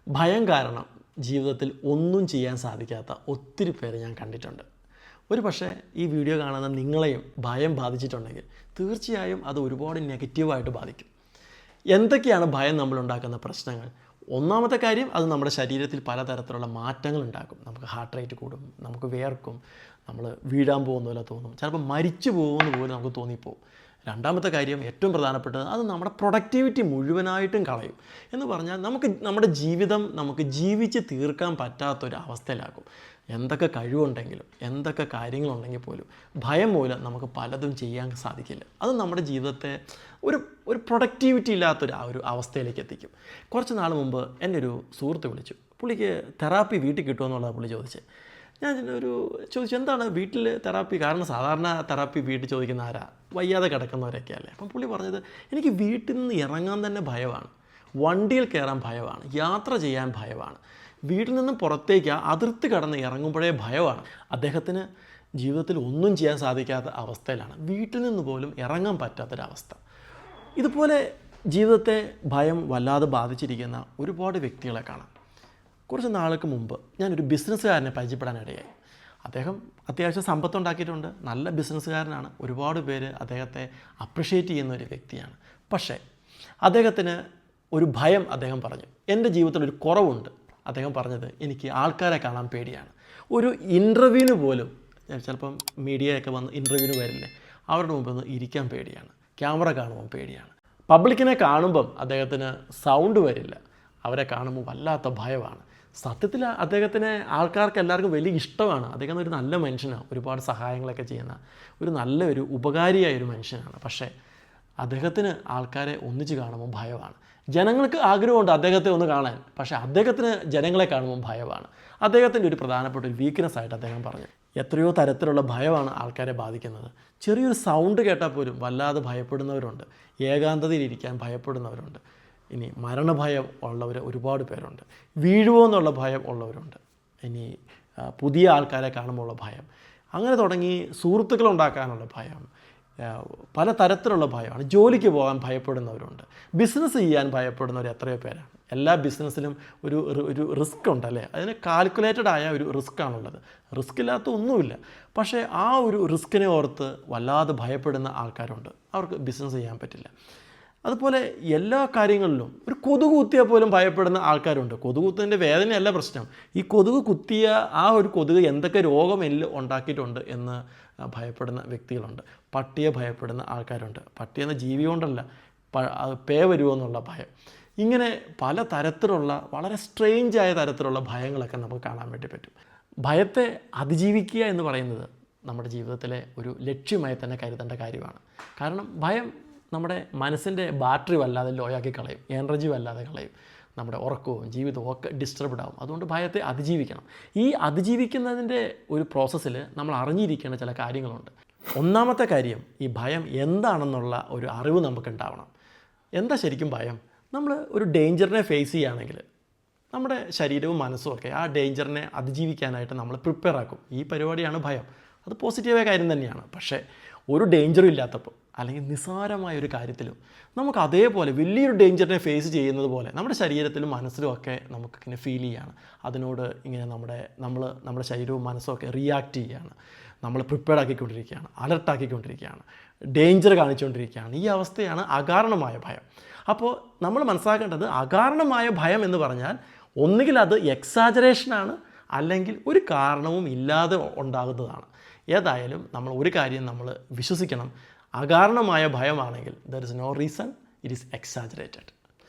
ഭയം കാരണം ജീവിതത്തിൽ ഒന്നും ചെയ്യാൻ സാധിക്കാത്ത ഒത്തിരി പേര് ഞാൻ കണ്ടിട്ടുണ്ട്. ഒരു പക്ഷേ ഈ വീഡിയോ കാണുന്ന നിങ്ങളെയും ഭയം ബാധിച്ചിട്ടുണ്ടെങ്കിൽ തീർച്ചയായും അത് ഒരുപാട് നെഗറ്റീവായിട്ട് ബാധിക്കും. എന്തൊക്കെയാണ് ഭയം നമ്മളുണ്ടാക്കുന്ന പ്രശ്നങ്ങൾ? ഒന്നാമത്തെ കാര്യം, അത് നമ്മുടെ ശരീരത്തിൽ പലതരത്തിലുള്ള മാറ്റങ്ങൾ ഉണ്ടാക്കും. നമുക്ക് ഹാർട്ട് റേറ്റ് കൂടും, നമുക്ക് വിയർക്കും, നമ്മൾ വീഴാൻ പോകുന്ന പോലെ തോന്നും, ചിലപ്പോൾ മരിച്ചു പോകുമെന്ന് പോലും നമുക്ക് തോന്നിപ്പോവും. രണ്ടാമത്തെ കാര്യം, ഏറ്റവും പ്രധാനപ്പെട്ടത്, അത് നമ്മുടെ പ്രൊഡക്ടിവിറ്റി മുഴുവനായിട്ടും കളയും. എന്ന് പറഞ്ഞാൽ നമ്മുടെ ജീവിതം നമുക്ക് ജീവിച്ച് തീർക്കാൻ പറ്റാത്തൊരവസ്ഥയിലാക്കും. എന്തൊക്കെ കഴിവുണ്ടെങ്കിലും എന്തൊക്കെ കാര്യങ്ങളുണ്ടെങ്കിൽ പോലും ഭയം മൂലം നമുക്ക് പലതും ചെയ്യാൻ സാധിക്കില്ല. അത് നമ്മുടെ ജീവിതത്തെ ഒരു പ്രൊഡക്ടിവിറ്റി ഇല്ലാത്തൊരു അവസ്ഥയിലേക്ക് എത്തിക്കും. കുറച്ച് നാൾ മുമ്പ് എൻ്റെ ഒരു സുഹൃത്ത് വിളിച്ചു. പുള്ളിക്ക് തെറാപ്പി വീട്ടിൽ കിട്ടുമെന്നുള്ളത് പുള്ളി ചോദിച്ചത്. ഞാൻ ചോദിച്ചു, എന്താണ് വീട്ടിൽ തെറാപ്പി? കാരണം സാധാരണ തെറാപ്പി വീട്ടിൽ ചോദിക്കുന്ന ആരാ? വയ്യാതെ കിടക്കുന്നവരൊക്കെ അല്ലേ. അപ്പം പുള്ളി പറഞ്ഞത്, എനിക്ക് വീട്ടിൽ നിന്ന് ഇറങ്ങാൻ തന്നെ ഭയമാണ്, വണ്ടിയിൽ കയറാൻ ഭയമാണ്, യാത്ര ചെയ്യാൻ ഭയമാണ്, വീട്ടിൽ നിന്നും പുറത്തേക്ക് അതിർത്തി കടന്ന് ഇറങ്ങുമ്പോഴേ ഭയമാണ്. അദ്ദേഹത്തിന് ജീവിതത്തിൽ ഒന്നും ചെയ്യാൻ സാധിക്കാത്ത അവസ്ഥയിലാണ്, വീട്ടിൽ നിന്ന് പോലും ഇറങ്ങാൻ പറ്റാത്തൊരവസ്ഥ. ഇതുപോലെ ജീവിതത്തെ ഭയം വല്ലാതെ ബാധിച്ചിരിക്കുന്ന ഒരുപാട് വ്യക്തികളെ കാണാം. കുറച്ച് നാൾക്ക് മുമ്പ് ഞാനൊരു ബിസിനസ്സുകാരനെ പരിചയപ്പെടാനിടയായി. അദ്ദേഹം അത്യാവശ്യം സമ്പത്തുണ്ടാക്കിയിട്ടുണ്ട്, നല്ല ബിസിനസ്സുകാരനാണ്, ഒരുപാട് പേര് അദ്ദേഹത്തെ അപ്രിഷ്യേറ്റ് ചെയ്യുന്ന ഒരു വ്യക്തിയാണ്. പക്ഷേ അദ്ദേഹത്തിന് ഒരു ഭയം അദ്ദേഹം പറഞ്ഞു. എൻ്റെ ജീവിതത്തിലൊരു കുറവുണ്ട്. അദ്ദേഹം പറഞ്ഞത്, എനിക്ക് ആൾക്കാരെ കാണാൻ പേടിയാണ്. ഒരു ഇൻ്റർവ്യൂവിന് പോലും, ചിലപ്പം മീഡിയയൊക്കെ വന്ന് ഇൻ്റർവ്യൂവിന് വരില്ലേ, അവരുടെ മുമ്പ് ഒന്ന് ഇരിക്കാൻ പേടിയാണ്, ക്യാമറ കാണുമ്പം പേടിയാണ്, പബ്ലിക്കിനെ കാണുമ്പം അദ്ദേഹത്തിന് സൗണ്ട് വരില്ല, അവരെ കാണുമ്പോൾ വല്ലാത്ത ഭയമാണ്. സത്യത്തിൽ അദ്ദേഹത്തിന് ആൾക്കാർക്ക് എല്ലാവർക്കും വലിയ ഇഷ്ടമാണ്. അദ്ദേഹം ഒരു നല്ല മനുഷ്യനാണ്, ഒരുപാട് സഹായങ്ങളൊക്കെ ചെയ്യുന്ന നല്ലൊരു ഉപകാരിയായ ഒരു മനുഷ്യനാണ്. പക്ഷേ അദ്ദേഹത്തിന് ആൾക്കാരെ ഒന്നിച്ച് കാണുമ്പോൾ ഭയമാണ്. ജനങ്ങൾക്ക് ആഗ്രഹമുണ്ട് അദ്ദേഹത്തെ ഒന്ന് കാണാൻ, പക്ഷേ അദ്ദേഹത്തിന് ജനങ്ങളെ കാണുമ്പോൾ ഭയമാണ്. അദ്ദേഹത്തിൻ്റെ ഒരു പ്രധാനപ്പെട്ട ഒരു വീക്ക്നെസ് ആയിട്ട് അദ്ദേഹം പറഞ്ഞു. എത്രയോ തരത്തിലുള്ള ഭയമാണ് ആൾക്കാരെ ബാധിക്കുന്നത്. ചെറിയൊരു സൗണ്ട് കേട്ടാൽ പോലും വല്ലാതെ ഭയപ്പെടുന്നവരുണ്ട്, ഏകാന്തതയിലിരിക്കാൻ ഭയപ്പെടുന്നവരുണ്ട്, ഇനി മരണഭയം ഉള്ളവർ ഒരുപാട് പേരുണ്ട്, വീഴുമോ എന്നുള്ള ഭയം ഉള്ളവരുണ്ട്, ഇനി പുതിയ ആൾക്കാരെ കാണുമ്പോൾ ഉള്ള ഭയം, അങ്ങനെ തുടങ്ങി സുഹൃത്തുക്കളുണ്ടാക്കാനുള്ള ഭയം, പല തരത്തിലുള്ള ഭയമാണ്. ജോലിക്ക് പോകാൻ ഭയപ്പെടുന്നവരുണ്ട്, ബിസിനസ് ചെയ്യാൻ ഭയപ്പെടുന്നവർ എത്രയോ പേരാണ്. എല്ലാ ബിസിനസ്സിലും ഒരു റിസ്ക് ഉണ്ടല്ലേ, അതിന് കാൽക്കുലേറ്റഡ് ആയ ഒരു റിസ്ക് ആണുള്ളത്. റിസ്ക് ഇല്ലാത്ത ഒന്നുമില്ല. പക്ഷേ ആ ഒരു റിസ്കിനെ ഓർത്ത് വല്ലാതെ ഭയപ്പെടുന്ന ആൾക്കാരുണ്ട്, അവർക്ക് ബിസിനസ് ചെയ്യാൻ പറ്റില്ല. അതുപോലെ എല്ലാ കാര്യങ്ങളിലും ഒരു കൊതുക് കുത്തിയാൽ പോലും ഭയപ്പെടുന്ന ആൾക്കാരുണ്ട്. കൊതുക് കുത്തതിൻ്റെ വേദനയല്ല പ്രശ്നം, ഈ കൊതുക് കുത്തിയ ആ ഒരു കൊതുക് എന്തൊക്കെ രോഗം ഉണ്ടാക്കിയിട്ടുണ്ട് എന്ന് ഭയപ്പെടുന്ന വ്യക്തികളുണ്ട്. പട്ടിയെ ഭയപ്പെടുന്ന ആൾക്കാരുണ്ട്, പട്ടിയെന്ന ജീവി കൊണ്ടല്ല, പേ വരുമോ എന്നുള്ള ഭയം. ഇങ്ങനെ പല തരത്തിലുള്ള വളരെ സ്ട്രേഞ്ചായ തരത്തിലുള്ള ഭയങ്ങളൊക്കെ നമുക്ക് കാണാൻ വേണ്ടി പറ്റും. ഭയത്തെ അതിജീവിക്കുക എന്ന് പറയുന്നത് നമ്മുടെ ജീവിതത്തിലെ ഒരു ലക്ഷ്യമായി തന്നെ കരുതേണ്ട കാര്യമാണ്. കാരണം ഭയം നമ്മുടെ മനസ്സിൻ്റെ ബാറ്ററി വല്ലാതെ ലോയാക്കി കളയും, എനർജി വല്ലാതെ കളയും, നമ്മുടെ ഉറക്കവും ജീവിതവും ഒക്കെ ഡിസ്റ്റർബ്ഡ് ആവും. അതുകൊണ്ട് ഭയത്തെ അതിജീവിക്കണം. ഈ അതിജീവിക്കുന്നതിൻ്റെ ഒരു പ്രോസസ്സിൽ നമ്മൾ അറിഞ്ഞിരിക്കേണ്ട ചില കാര്യങ്ങളുണ്ട്. ഒന്നാമത്തെ കാര്യം, ഈ ഭയം എന്താണെന്നുള്ള ഒരു അറിവ് നമുക്കുണ്ടാവണം. എന്താ ശരിക്കും ഭയം? നമ്മൾ ഒരു ഡേഞ്ചറിനെ ഫേസ് ചെയ്യുകയാണെങ്കിൽ നമ്മുടെ ശരീരവും മനസ്സും ഒക്കെ ആ ഡേഞ്ചറിനെ അതിജീവിക്കാനായിട്ട് നമ്മൾ പ്രിപ്പയർ ആക്കും. ഈ പരിപാടിയാണ് ഭയം. അത് പോസിറ്റീവായ കാര്യം തന്നെയാണ്. പക്ഷേ ഒരു ഡേഞ്ചറും ഇല്ലാത്തപ്പോൾ, അല്ലെങ്കിൽ നിസ്സാരമായ ഒരു കാര്യത്തിലും നമുക്ക് അതേപോലെ വലിയൊരു ഡേഞ്ചറിനെ ഫേസ് ചെയ്യുന്നത് പോലെ നമ്മുടെ ശരീരത്തിലും മനസ്സിലും ഒക്കെ നമുക്കിങ്ങനെ ഫീൽ ചെയ്യുകയാണ്. അതിനോട് ഇങ്ങനെ നമ്മുടെ ശരീരവും മനസ്സും ഒക്കെ റിയാക്ട് ചെയ്യുകയാണ്, നമ്മൾ പ്രിപ്പയർഡ് ആക്കിക്കൊണ്ടിരിക്കുകയാണ്, അലർട്ടാക്കിക്കൊണ്ടിരിക്കുകയാണ്, ഡേഞ്ചർ കാണിച്ചുകൊണ്ടിരിക്കുകയാണ്. ഈ അവസ്ഥയാണ് അകാരണമായ ഭയം. അപ്പോൾ നമ്മൾ മനസ്സിലാക്കേണ്ടത്, അകാരണമായ ഭയം എന്ന് പറഞ്ഞാൽ ഒന്നുകിൽ അത് എക്സാജറേഷനാണ്, അല്ലെങ്കിൽ ഒരു കാരണവും ഇല്ലാതെ ഉണ്ടാകുന്നതാണ്. ഏതായാലും നമ്മൾ ഒരു കാര്യം നമ്മൾ വിശ്വസിക്കണം, അകാരണമായ ഭയമാണെങ്കിൽ there is no reason, it is exaggerated.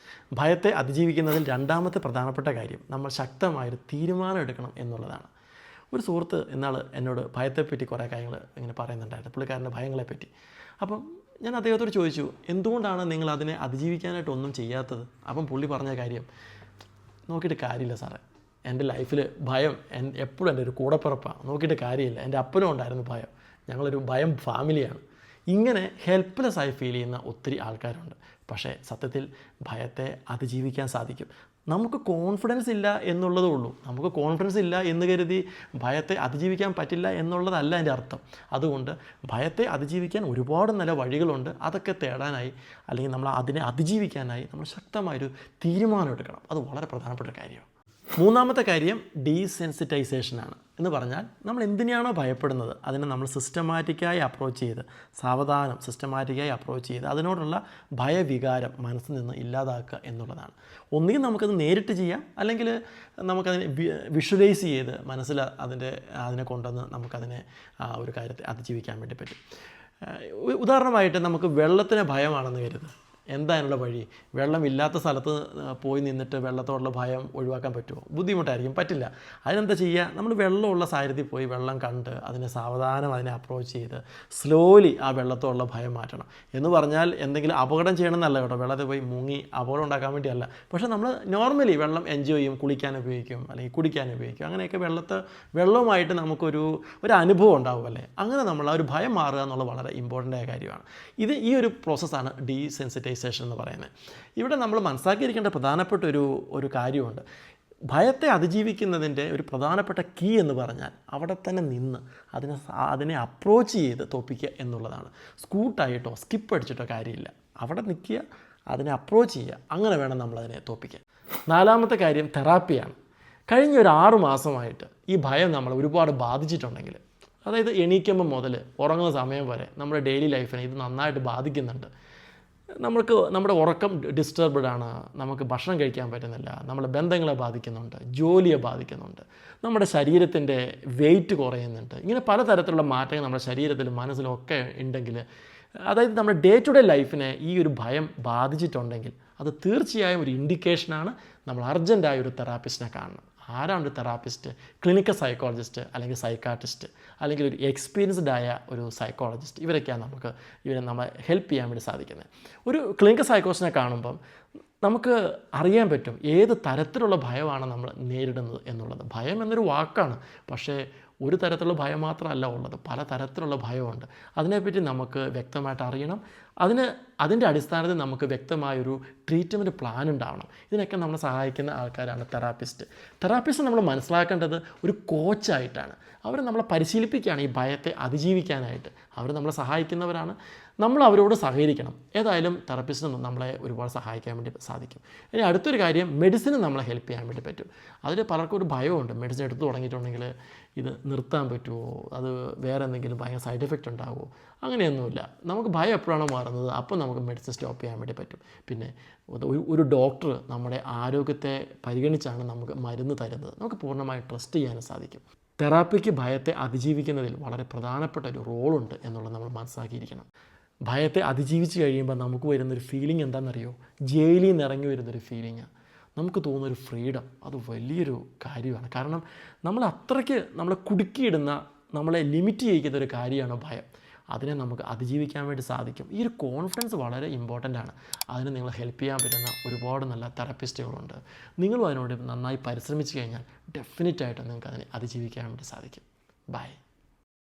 ഭയത്തെ അതിജീവിക്കുന്നതിൽ രണ്ടാമത്തെ പ്രധാനപ്പെട്ട കാര്യം, നമ്മൾ ശക്തമായൊരു തീരുമാനം എടുക്കണം എന്നുള്ളതാണ്. ഒരു സുഹൃത്ത് ഇന്നാൾ എന്നോട് ഭയത്തെപ്പറ്റി കുറേ കാര്യങ്ങൾ ഇങ്ങനെ പറയുന്നുണ്ടായിരുന്നു, പുള്ളിക്കാരൻ്റെ ഭയങ്ങളെപ്പറ്റി. അപ്പം ഞാൻ അദ്ദേഹത്തോട് ചോദിച്ചു, എന്തുകൊണ്ടാണ് നിങ്ങൾ അതിനെ അതിജീവിക്കാനായിട്ട് ഒന്നും ചെയ്യാത്തത്? അപ്പം പുള്ളി പറഞ്ഞ കാര്യം, നോക്കിയിട്ട് കാര്യമില്ല സാറേ, എൻ്റെ ലൈഫിൽ ഭയം എപ്പോഴും എൻ്റെ ഒരു കൂടപ്പിറപ്പാണ്, നോക്കിയിട്ട് കാര്യമില്ല, എൻ്റെ അപ്പനും ഉണ്ടായിരുന്നു ഭയം, ഞങ്ങളൊരു ഭയം ഫാമിലിയാണ്. ഇങ്ങനെ ഹെൽപ്ലെസ്സായി ഫീൽ ചെയ്യുന്ന ഒത്തിരി ആൾക്കാരുണ്ട്. പക്ഷേ സത്യത്തിൽ ഭയത്തെ അതിജീവിക്കാൻ സാധിക്കും. നമുക്ക് കോൺഫിഡൻസ് ഇല്ല എന്നുള്ളതേ ഉള്ളൂ. നമുക്ക് കോൺഫിഡൻസ് ഇല്ല എന്ന് കരുതി ഭയത്തെ അതിജീവിക്കാൻ പറ്റില്ല എന്നുള്ളതല്ല അതിൻ്റെ അർത്ഥം. അതുകൊണ്ട് ഭയത്തെ അതിജീവിക്കാൻ ഒരുപാട് നല്ല വഴികളുണ്ട്. അതൊക്കെ തേടാനായി അല്ലെങ്കിൽ നമ്മൾ അതിനെ അതിജീവിക്കാനായി നമ്മൾ ശക്തമായൊരു തീരുമാനം എടുക്കണം. അത് വളരെ പ്രധാനപ്പെട്ട ഒരു കാര്യമാണ്. മൂന്നാമത്തെ കാര്യം ഡീസെൻസിറ്റൈസേഷനാണ്. എന്ന് പറഞ്ഞാൽ നമ്മൾ എന്തിനാണോ ഭയപ്പെടുന്നത് അതിനെ നമ്മൾ സിസ്റ്റമാറ്റിക്കായി അപ്രോച്ച് ചെയ്ത് സാവധാനം സിസ്റ്റമാറ്റിക്കായി അപ്രോച്ച് ചെയ്ത് അതിനോടുള്ള ഭയവികാരം മനസ്സിൽ നിന്ന് ഇല്ലാതാക്കുക എന്നുള്ളതാണ്. ഒന്നുകിൽ നമുക്കത് നേരിട്ട് ചെയ്യാം, അല്ലെങ്കിൽ നമുക്കതിനെ വിഷ്വലൈസ് ചെയ്ത് മനസ്സിൽ അതിനെ കൊണ്ടുവന്ന് നമുക്കതിനെ ഒരു കാര്യത്തെ അതിജീവിക്കാൻ വേണ്ടി പറ്റും. ഉദാഹരണമായിട്ട് നമുക്ക് വെള്ളത്തിന് ഭയമാണെന്ന് കരുതുക. എന്താനുള്ള വഴി? വെള്ളമില്ലാത്ത സ്ഥലത്ത് പോയി നിന്നിട്ട് വെള്ളത്തോടുള്ള ഭയം ഒഴിവാക്കാൻ പറ്റുമോ? ബുദ്ധിമുട്ടായിരിക്കും, പറ്റില്ല. അതിനെന്താ ചെയ്യുക? നമ്മൾ വെള്ളമുള്ള സാഹചര്യത്തിൽ പോയി വെള്ളം കണ്ട് അതിനെ സാവധാനം അതിനെ അപ്രോച്ച് ചെയ്ത് സ്ലോലി ആ വെള്ളത്തോടുള്ള ഭയം മാറ്റണം. എന്ന് പറഞ്ഞാൽ എന്തെങ്കിലും അപകടം ചെയ്യണമെന്നല്ല കേട്ടോ, വെള്ളത്തിൽ പോയി മുങ്ങി അപകടം ഉണ്ടാക്കാൻ വേണ്ടിയല്ല. പക്ഷേ നമ്മൾ നോർമലി വെള്ളം എൻജോയ് ചെയ്യും, കുളിക്കാൻ ഉപയോഗിക്കും അല്ലെങ്കിൽ കുടിക്കാൻ ഉപയോഗിക്കും. അങ്ങനെയൊക്കെ വെള്ളവുമായിട്ട് നമുക്കൊരു അനുഭവം ഉണ്ടാവും അല്ലേ? അങ്ങനെ നമ്മൾ ആ ഒരു ഭയം മാറുക എന്നുള്ളത് വളരെ ഇമ്പോർട്ടൻ്റ് ആയ കാര്യമാണ്. ഈ ഒരു പ്രോസസ്സാണ് ഡീസെൻസിറ്റൈസേഷൻ എന്ന് പറയുന്നത്. ഇവിടെ നമ്മൾ മനസ്സിലാക്കിയിരിക്കേണ്ട പ്രധാനപ്പെട്ട ഒരു കാര്യമുണ്ട്. ഭയത്തെ അതിജീവിക്കുന്നതിൻ്റെ ഒരു പ്രധാനപ്പെട്ട കീ എന്ന് പറഞ്ഞാൽ അവിടെ തന്നെ നിന്ന് അതിനെ അപ്രോച്ച് ചെയ്ത് തോൽപ്പിക്കുക എന്നുള്ളതാണ്. സ്കൂട്ടായിട്ടോ സ്കിപ്പ് അടിച്ചിട്ടോ കാര്യമില്ല. അവിടെ നിൽക്കുക, അതിനെ അപ്രോച്ച് ചെയ്യുക. അങ്ങനെ വേണം നമ്മളതിനെ തോൽപ്പിക്കാൻ. നാലാമത്തെ കാര്യം തെറാപ്പിയാണ്. കഴിഞ്ഞ ഒരു 6 മാസമായിട്ട് ഈ ഭയം നമ്മളെ ഒരുപാട് ബാധിച്ചിട്ടുണ്ടെങ്കിൽ, അതായത് എണീക്കുമ്പോൾ മുതൽ ഉറങ്ങുന്ന സമയം വരെ നമ്മുടെ ഡെയിലി ലൈഫിനെ ഇത് നന്നായിട്ട് ബാധിക്കുന്നുണ്ട്. നമ്മുടെ ഉറക്കം ഡിസ്റ്റർബ്ഡ് ആണ്, നമുക്ക് ഭക്ഷണം കഴിക്കാൻ പറ്റുന്നില്ല, നമ്മുടെ ബന്ധങ്ങളെ ബാധിക്കുന്നുണ്ട്, ജോലിയെ ബാധിക്കുന്നുണ്ട്, നമ്മുടെ ശരീരത്തിൻ്റെ വെയിറ്റ് കുറയുന്നുണ്ട്. ഇങ്ങനെ പലതരത്തിലുള്ള മാറ്റങ്ങൾ നമ്മുടെ ശരീരത്തിലും മനസ്സിലും ഒക്കെ ഉണ്ടെങ്കിൽ, അതായത് നമ്മുടെ ഡേ ടു ഡേ ലൈഫിനെ ഈ ഒരു ഭയം ബാധിച്ചിട്ടുണ്ടെങ്കിൽ അത് തീർച്ചയായും ഒരു ഇൻഡിക്കേഷനാണ് നമ്മൾ അർജൻറ്റായ ഒരു തെറാപ്പിസ്റ്റിനെ കാണണം. ആരാണ് ഒരു തെറാപ്പിസ്റ്റ്? ക്ലിനിക്കൽ സൈക്കോളജിസ്റ്റ് അല്ലെങ്കിൽ സൈക്കാട്രിസ്റ്റ് അല്ലെങ്കിൽ ഒരു എക്സ്പീരിയൻസ്ഡ് ആയ ഒരു സൈക്കോളജിസ്റ്റ്. ഇവരൊക്കെയാണ് ഇവരെ നമ്മളെ ഹെൽപ്പ് ചെയ്യാൻ വേണ്ടി സാധിക്കുന്നത്. ഒരു ക്ലിനിക്കൽ സൈക്കോളജിസ്റ്റിനെ കാണുമ്പം നമുക്ക് അറിയാൻ പറ്റും ഏത് തരത്തിലുള്ള ഭയമാണ് നമ്മൾ നേരിടുന്നത് എന്നുള്ളത്. ഭയം എന്നൊരു വാക്കാണ്, പക്ഷേ ഒരു തരത്തിലുള്ള ഭയം മാത്രമല്ല ഉള്ളത്, പല തരത്തിലുള്ള ഭയമുണ്ട്. അതിനെപ്പറ്റി നമുക്ക് വ്യക്തമായിട്ട് അറിയണം. അതിൻ്റെ അടിസ്ഥാനത്തിൽ നമുക്ക് വ്യക്തമായൊരു ട്രീറ്റ്മെൻറ്റ് പ്ലാൻ ഉണ്ടാവണം. ഇതിനൊക്കെ നമ്മളെ സഹായിക്കുന്ന ആൾക്കാരാണ് തെറാപ്പിസ്റ്റ് നമ്മൾ മനസ്സിലാക്കേണ്ടത് ഒരു കോച്ചായിട്ടാണ്. അവർ നമ്മളെ പരിശീലിപ്പിക്കുകയാണ് ഈ ഭയത്തെ അതിജീവിക്കാനായിട്ട്. അവർ നമ്മളെ സഹായിക്കുന്നവരാണ്. നമ്മൾ അവരോട് സഹകരിക്കണം. ഏതായാലും തെറാപ്പിസ്റ്റിന് നമ്മളെ ഒരുപാട് സഹായിക്കാൻ വേണ്ടി സാധിക്കും. ഇനി അടുത്തൊരു കാര്യം, മെഡിസിന് നമ്മളെ ഹെൽപ്പ് ചെയ്യാൻ വേണ്ടി പറ്റും. അതിൽ പലർക്കും ഒരു ഭയമുണ്ട്, മെഡിസിൻ എടുത്തു തുടങ്ങിയിട്ടുണ്ടെങ്കിൽ ഇത് നിർത്താൻ പറ്റുമോ, അത് വേറെ എന്തെങ്കിലും ഭയങ്കര സൈഡ് എഫക്റ്റ് ഉണ്ടാകുമോ? അങ്ങനെയൊന്നുമില്ല. നമുക്ക് ഭയം എപ്പോഴാണോ മാറുന്നത് അപ്പോൾ നമുക്ക് മെഡിസിൻ സ്റ്റോപ്പ് ചെയ്യാൻ വേണ്ടി പറ്റും. പിന്നെ ഒരു ഡോക്ടർ നമ്മുടെ ആരോഗ്യത്തെ പരിഗണിച്ചാണ് നമുക്ക് മരുന്ന് തരുന്നത്. നമുക്ക് പൂർണ്ണമായി ട്രസ്റ്റ് ചെയ്യാനും സാധിക്കും. തെറാപ്പിക്ക് ഭയത്തെ അതിജീവിക്കുന്നതിൽ വളരെ പ്രധാനപ്പെട്ട ഒരു റോളുണ്ട് എന്നുള്ളത് നമ്മൾ മനസ്സിലാക്കിയിരിക്കണം. ഭയത്തെ അതിജീവിച്ച് കഴിയുമ്പോൾ നമുക്ക് വരുന്നൊരു ഫീലിംഗ് എന്താണെന്നറിയോ? ജയിലിൽ നിന്ന് ഇറങ്ങി വരുന്നൊരു ഫീലിംഗാണ്. നമുക്ക് തോന്നുന്നൊരു ഫ്രീഡം. അത് വലിയൊരു കാര്യമാണ്. കാരണം നമ്മളെ കുടുക്കിയിടുന്ന, നമ്മളെ ലിമിറ്റ് ചെയ്യിക്കുന്ന ഒരു കാര്യമാണ് ഭയം. അതിനെ നമുക്ക് അതിജീവിക്കാൻ വേണ്ടി സാധിക്കും. ഈ ഒരു കോൺഫിഡൻസ് വളരെ ഇമ്പോർട്ടൻ്റ് ആണ്. അതിന് നിങ്ങളെ ഹെൽപ്പ് ചെയ്യാൻ പറ്റുന്ന ഒരുപാട് നല്ല തെറാപ്പിസ്റ്റുകളുണ്ട്. നിങ്ങളും അതിനോട് നന്നായി പരിശ്രമിച്ച് കഴിഞ്ഞാൽ ഡെഫിനറ്റായിട്ട് നിങ്ങൾക്ക് അതിനെ അതിജീവിക്കാൻ വേണ്ടി സാധിക്കും. ബൈ.